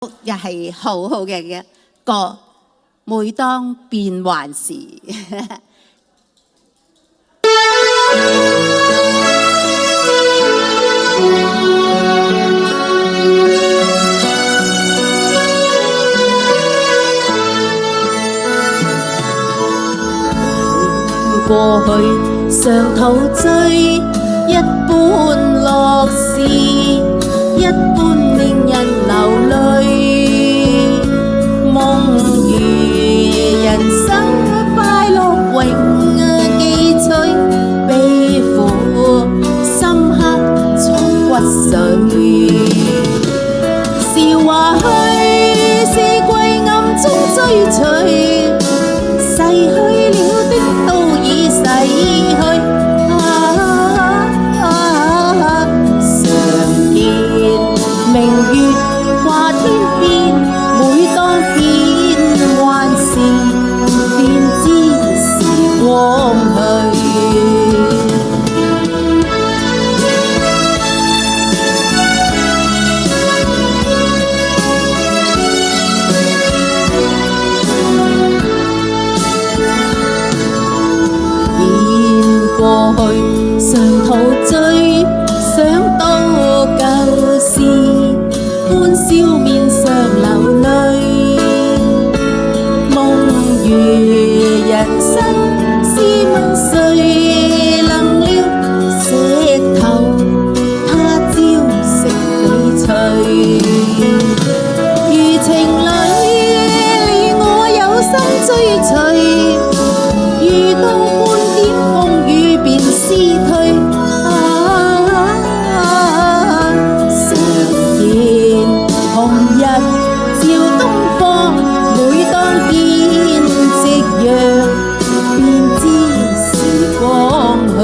又係好好嘅歌，每當變幻時。過去常陶醉，一般樂事，一般令人流淚。夢如人生快樂永記取，悲苦深刻藏骨髓。笑話去，是季暗中追隨，逝去了的都已逝去。常見明月掛天邊，每當變幻時，便知時光去。過去常陶醉，想到舊事，歡笑面上流淚。夢如人生，試問誰能料，石頭他朝食翡翠。如情侶你我有心追隨，遇到半點風雨便思退。常見紅日照東方，每當見夕陽，便知時光去。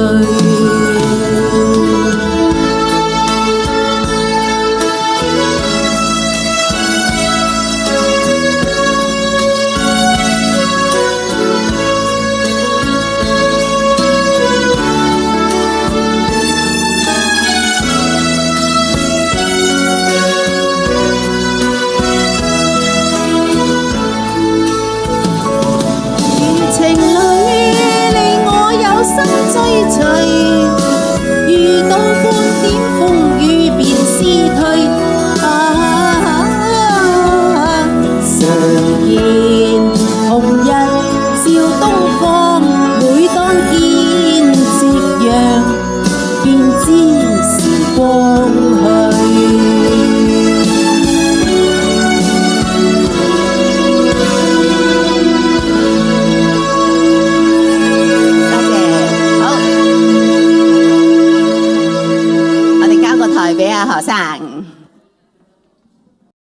追隨，遇到半點風雨便思退。常見紅日照東方，每當見夕陽，便知時光去。台俾阿何生。